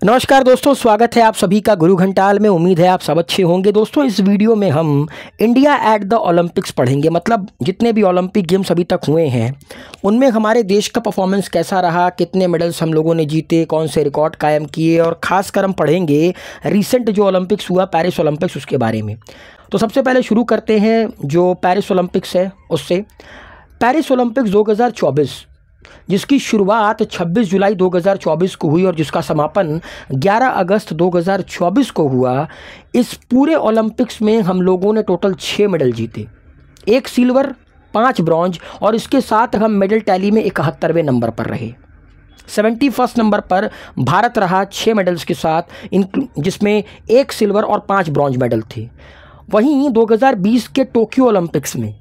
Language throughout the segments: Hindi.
नमस्कार दोस्तों, स्वागत है आप सभी का गुरु घंटाल में। उम्मीद है आप सब अच्छे होंगे। दोस्तों, इस वीडियो में हम इंडिया एट द ओलंपिक्स पढ़ेंगे। मतलब जितने भी ओलंपिक गेम्स अभी तक हुए हैं उनमें हमारे देश का परफॉर्मेंस कैसा रहा, कितने मेडल्स हम लोगों ने जीते, कौन से रिकॉर्ड कायम किए, और ख़ासकर हम पढ़ेंगे रिसेंट जो ओलंपिक्स हुआ, पेरिस ओलंपिक्स, उसके बारे में। तो सबसे पहले शुरू करते हैं जो पेरिस ओलंपिक्स है उससे। पेरिस ओलंपिक्स 2024 जिसकी शुरुआत 26 जुलाई 2024 को हुई और जिसका समापन 11 अगस्त 2024 को हुआ। इस पूरे ओलंपिक्स में हम लोगों ने टोटल 6 मेडल जीते, 1 सिल्वर, 5 ब्रॉन्ज, और इसके साथ हम मेडल टैली में 71वें नंबर पर रहे। 71 नंबर पर भारत रहा 6 मेडल्स के साथ, जिसमें 1 सिल्वर और 5 ब्रॉन्ज मेडल थे। वहीं 2020 के टोक्यो ओलंपिक्स में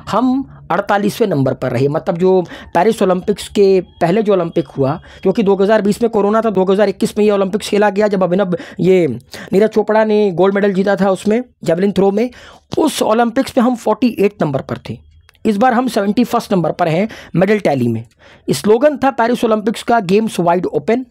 हम 48वें नंबर पर रहे। मतलब जो पेरिस ओलंपिक्स के पहले जो ओलंपिक हुआ, क्योंकि 2020 में कोरोना था, 2021 में ये ओलंपिक्स खेला गया जब नीरज चोपड़ा ने गोल्ड मेडल जीता था उसमें, जेवलिन थ्रो में। उस ओलंपिक्स में हम 48 नंबर पर थे। इस बार हम 71 नंबर पर हैं मेडल टैली में। स्लोगन था पेरिस ओलंपिक्स का, games wide open.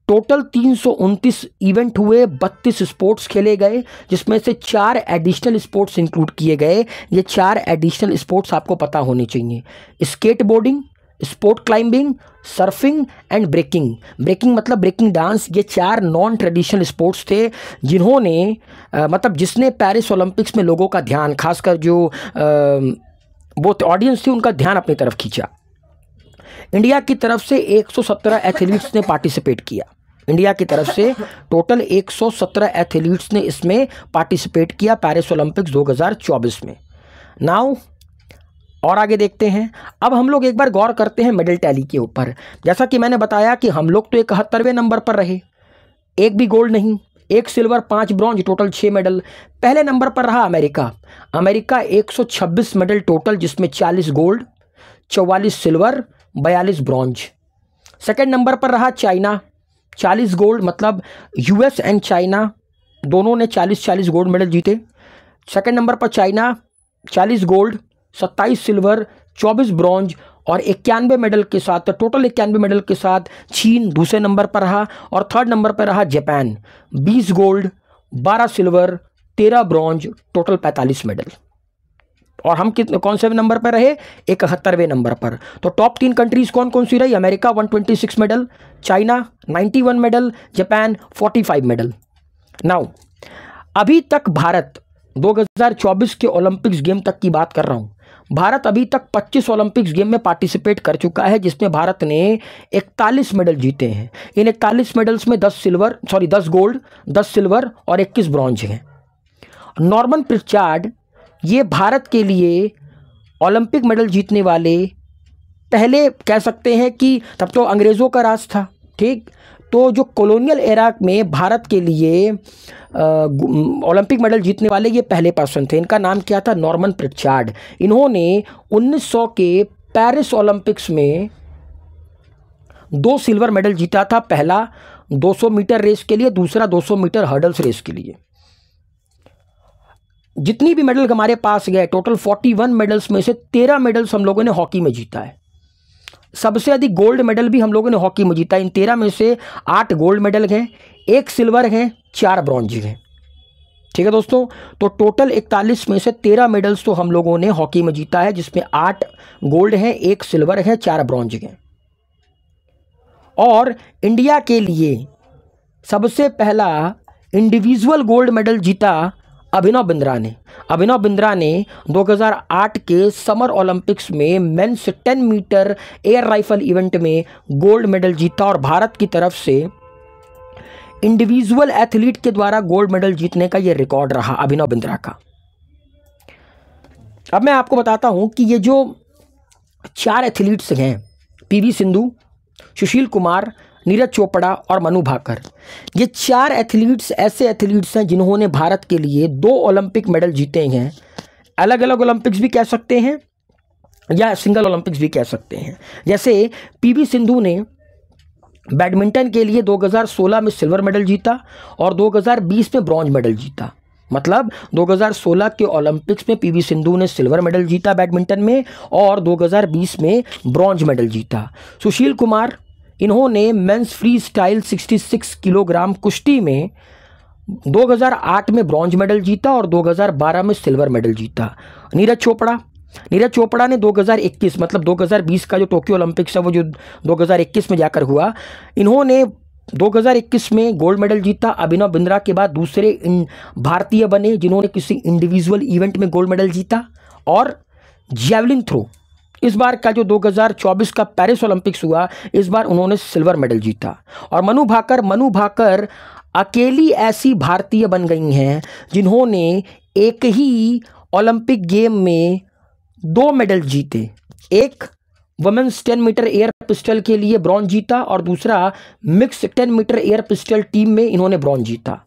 Total 329 event हुए, 32 स्पोर्ट्स खेले गए, जिसमें से 4 एडिशनल स्पोर्ट्स इंक्लूड किए गए। ये 4 एडिशनल स्पोर्ट्स आपको पता होने चाहिए: skateboarding, sport climbing, surfing and breaking. Breaking मतलब ब्रेकिंग डांस। ये 4 नॉन ट्रेडिशनल स्पोर्ट्स थे जिसने पेरिस ओलंपिक्स में लोगों का ध्यान, खासकर जो वो ऑडियंस थी, उनका ध्यान अपनी तरफ खींचा। इंडिया की तरफ से 117 एथलीट्स ने पार्टिसिपेट किया। इंडिया की तरफ से टोटल 117 एथलीट्स ने इसमें पार्टिसिपेट किया पेरिस ओलंपिक्स 2024 में। नाउ और आगे देखते हैं। अब हम लोग एक बार गौर करते हैं मेडल टैली के ऊपर। जैसा कि मैंने बताया कि हम लोग तो 71वें नंबर पर रहे, एक भी गोल्ड नहीं, 1 सिल्वर, 5 ब्रॉन्ज, टोटल 6 मेडल। पहले नंबर पर रहा अमेरिका 126 मेडल टोटल, जिसमें 40 gold, 44 silver, 42 bronze. Second number पर रहा चाइना, 40 गोल्ड। मतलब यूएस एंड चाइना दोनों ने 40-40 गोल्ड मेडल जीते। सेकेंड नंबर पर चाइना 40 गोल्ड, 27 सिल्वर, 24 ब्रॉन्ज और 91 मेडल के साथ, तो टोटल 91 मेडल के साथ चीन दूसरे नंबर पर रहा। और थर्ड नंबर पर रहा Japan, 20 gold, 12 silver, 13 bronze, total 45 medal. और हम कौन से नंबर पर रहे? 71वें नंबर पर। तो टॉप 3 कंट्रीज कौन कौन सी रही? America 126 medal, China 91 medal, Japan 45 medal. Now अभी तक भारत 2024 के ओलंपिक्स गेम तक की बात कर रहा हूं, भारत अभी तक 25 ओलंपिक्स गेम में पार्टिसिपेट कर चुका है, जिसमें भारत ने 41 मेडल जीते हैं। इन 41 मेडल्स में 10 गोल्ड, 10 सिल्वर और 21 ब्रॉन्ज हैं। नॉर्मन प्रिचार्ड ये भारत के लिए ओलंपिक मेडल जीतने वाले पहले, कह सकते हैं कि तब तो अंग्रेज़ों का राज था, तो जो कॉलोनियल एरा में भारत के लिए ओलंपिक मेडल जीतने वाले ये पहले पर्सन थे। इनका नाम क्या था? Norman Pritchard. इन्होंने 1900 के पेरिस ओलंपिक्स में 2 सिल्वर मेडल जीता था। पहला 200 मीटर रेस के लिए, दूसरा 200 मीटर हर्डल्स रेस के लिए। जितनी भी मेडल हमारे पास गए, टोटल 41 मेडल्स में से 13 मेडल्स हम लोगों ने हॉकी में जीता है। सबसे अधिक गोल्ड मेडल भी हम लोगों ने हॉकी में जीता है। इन 13 में से 8 गोल्ड मेडल हैं, 1 सिल्वर हैं, 4 ब्रॉन्ज हैं। ठीक है दोस्तों, तो टोटल 41 में से 13 मेडल्स तो हम लोगों ने हॉकी में जीता है, जिसमें 8 गोल्ड हैं, 1 सिल्वर है, 4 ब्रॉन्ज हैं। और इंडिया के लिए सबसे पहला इंडिविजुअल गोल्ड मेडल जीता अभिनव बिंद्रा ने 2008 के समर ओलंपिक्स में मेंस 10 मीटर एयर राइफल इवेंट में गोल्ड मेडल जीता। और भारत की तरफ से इंडिविजुअल एथलीट के द्वारा गोल्ड मेडल जीतने का यह रिकॉर्ड रहा अभिनव बिंद्रा का। अब मैं आपको बताता हूं कि ये जो 4 एथलीट्स हैं, पीवी सिंधु, सुशील कुमार, नीरज चोपड़ा और मनु भाकर, ये 4 एथलीट्स ऐसे एथलीट्स हैं जिन्होंने भारत के लिए 2 ओलंपिक मेडल जीते हैं। अलग अलग ओलंपिक्स भी कह सकते हैं या सिंगल ओलंपिक्स भी कह सकते हैं। जैसे पीवी सिंधु ने बैडमिंटन के लिए 2016 में सिल्वर मेडल जीता और 2020 में ब्रॉन्ज मेडल जीता। मतलब 2016 के ओलंपिक्स में पीवी सिंधु ने सिल्वर मेडल जीता बैडमिंटन में और 2020 में ब्रॉन्ज मेडल जीता। सुशील कुमार इन्होंने मेंस फ्री स्टाइल 66 किलोग्राम कुश्ती में 2008 में ब्रॉन्ज मेडल जीता और 2012 में सिल्वर मेडल जीता। नीरज चोपड़ा ने 2021 मतलब 2020 का जो टोक्यो ओलंपिक्स है वो जो 2021 में जाकर हुआ, इन्होंने 2021 में गोल्ड मेडल जीता। अभिनव बिंद्रा के बाद दूसरे भारतीय बने जिन्होंने किसी इंडिविजुअल इवेंट में गोल्ड मेडल जीता। और जैवलिन थ्रो, इस बार का जो 2024 का पेरिस ओलंपिक्स हुआ, इस बार उन्होंने सिल्वर मेडल जीता। और मनु भाकर अकेली ऐसी भारतीय बन गई हैं जिन्होंने एक ही ओलंपिक गेम में 2 मेडल जीते। एक वुमेन्स 10 मीटर एयर पिस्टल के लिए ब्रॉन्ज जीता और दूसरा mix 10 metre air pistol team में इन्होंने ब्रॉन्ज जीता।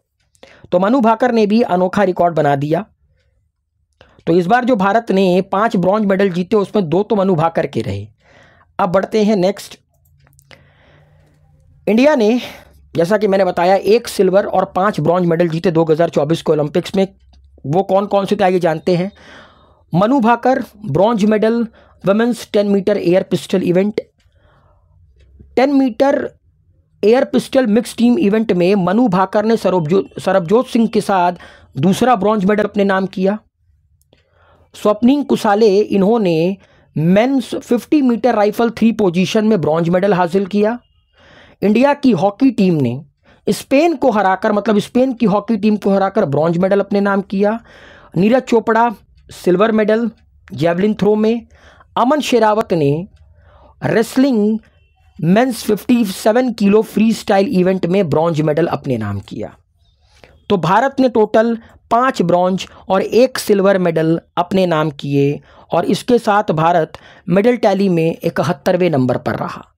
तो मनु भाकर ने भी अनोखा रिकॉर्ड बना दिया। तो इस बार जो भारत ने 5 ब्रॉन्ज मेडल जीते उसमें 2 तो मनु भाकर के रहे। अब बढ़ते हैं नेक्स्ट। इंडिया ने जैसा कि मैंने बताया 1 सिल्वर और 5 ब्रॉन्ज मेडल जीते 2024 के ओलंपिक्स में। वो कौन कौन से थे आइए जानते हैं। Manu Bhaker bronze medal women's 10 metre air pistol event. 10 metre air pistol mix team event में मनु भाकर ने सरबजोत सिंह के साथ दूसरा ब्रॉन्ज मेडल अपने नाम किया। स्वप्निंग कुसाले इन्होंने मेंस 50 मीटर राइफल 3 पोजीशन में ब्रॉन्ज मेडल हासिल किया। इंडिया की हॉकी टीम ने स्पेन को हराकर मतलब स्पेन की हॉकी टीम को हराकर ब्रॉन्ज मेडल अपने नाम किया। Neeraj Chopra silver medal javelin throw में। अमन शेरावत ने wrestling men's 57 kilo freestyle event में ब्रॉन्ज मेडल अपने नाम किया। तो भारत ने टोटल 5 ब्रॉन्ज और 1 सिल्वर मेडल अपने नाम किए और इसके साथ भारत मेडल टैली में 71वें नंबर पर रहा।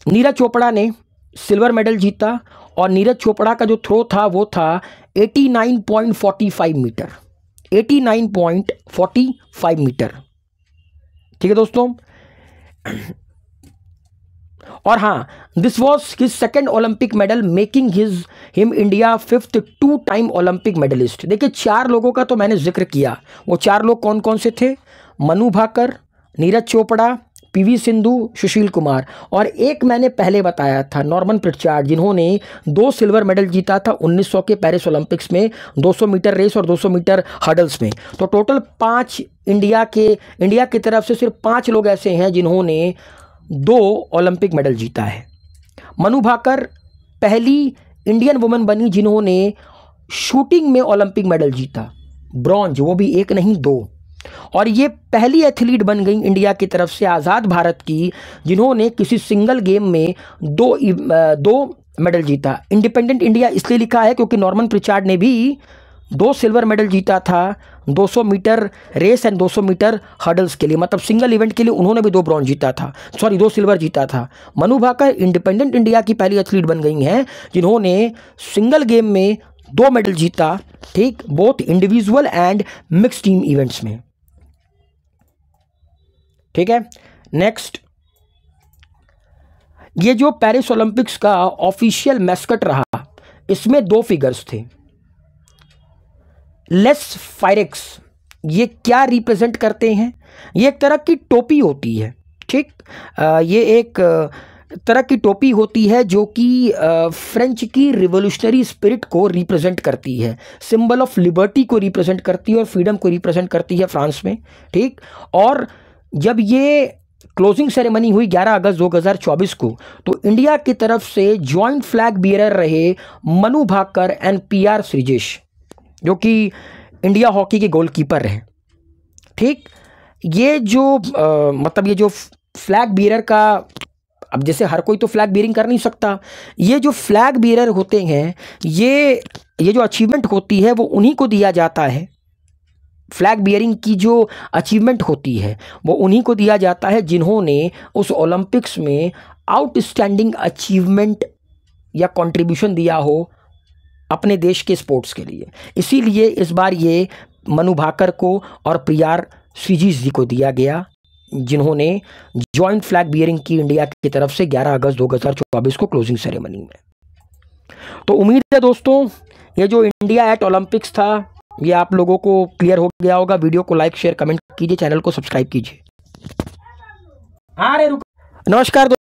नीरज चोपड़ा ने सिल्वर मेडल जीता और नीरज चोपड़ा का जो थ्रो था वो था 89.45 मीटर। 89.45 मीटर, ठीक है दोस्तों। और हाँ, this was his second Olympic medal making him India 5th 2-time Olympic medalist. देखिए 4 लोगों का तो मैंने जिक्र किया। वो 4 लोग कौन कौन से थे? मनु भाकर, नीरज चोपड़ा, पीवी सिंधु, सुशील कुमार और एक मैंने पहले बताया था नॉर्मन प्रिचार्ड जिन्होंने 2 सिल्वर मेडल जीता था 1900 के पेरिस ओलंपिक्स में 200 मीटर रेस और 200 मीटर हर्डल्स में। तो टोटल 5 इंडिया की तरफ से सिर्फ 5 लोग ऐसे हैं जिन्होंने 2 ओलंपिक मेडल जीता है। मनु भाकर पहली इंडियन वुमेन बनी जिन्होंने शूटिंग में ओलंपिक मेडल जीता, ब्रॉन्ज, वो भी 1 नहीं 2। और ये पहली एथलीट बन गई इंडिया की तरफ से आज़ाद भारत की जिन्होंने किसी सिंगल गेम में 2 मेडल जीता। इंडिपेंडेंट इंडिया इसलिए लिखा है क्योंकि नॉर्मन प्रिचार्ड ने भी 2 सिल्वर मेडल जीता था 200 metre race and 200 metre hurdles के लिए, मतलब सिंगल इवेंट के लिए उन्होंने भी 2 ब्रॉन्ज जीता था, 2 सिल्वर जीता था। मनु भाकर इंडिपेंडेंट इंडिया की पहली एथलीट बन गई हैं जिन्होंने सिंगल गेम में 2 मेडल जीता, ठीक, both individual and mix team events में, ठीक है। नेक्स्ट, ये जो पेरिस ओलंपिक्स का ऑफिशियल मैस्कट रहा इसमें 2 फिगर्स थे। लेस फायरेक्स, ये क्या रिप्रेजेंट करते हैं? ये एक तरह की टोपी होती है, ठीक, ये एक तरह की टोपी होती है जो कि फ्रेंच की रिवोल्यूशनरी स्पिरिट को रिप्रेजेंट करती है, सिंबल ऑफ लिबर्टी को रिप्रेजेंट करती है और फ्रीडम को रिप्रेजेंट करती है फ्रांस में, ठीक। और जब ये क्लोजिंग सेरेमनी हुई 11 अगस्त 2024 को, तो इंडिया की तरफ से जॉइंट फ्लैग बियरर रहे मनु भाकर एंड PR श्रीजेश जो कि इंडिया हॉकी के गोलकीपर रहे, ठीक। ये जो मतलब ये जो फ्लैग बियरर का, अब जैसे हर कोई तो फ्लैग बियरिंग कर नहीं सकता, ये जो फ्लैग बियरर होते हैं ये जो अचीवमेंट होती है वो उन्हीं को दिया जाता है। फ्लैग बियरिंग की जो अचीवमेंट होती है वो उन्हीं को दिया जाता है जिन्होंने उस ओलंपिक्स में आउटस्टैंडिंग अचीवमेंट या कंट्रीब्यूशन दिया हो अपने देश के स्पोर्ट्स के लिए। इसीलिए इस बार ये मनु भाकर को और PR श्रीजेश जी को दिया गया जिन्होंने जॉइंट फ्लैग बियरिंग की इंडिया की तरफ से 11 अगस्त 2024 को क्लोजिंग सेरेमनी में। तो उम्मीद है दोस्तों ये जो इंडिया एट ओलंपिक्स था ये आप लोगों को क्लियर हो गया होगा। वीडियो को लाइक शेयर कमेंट कीजिए, चैनल को सब्सक्राइब कीजिए। नमस्कार।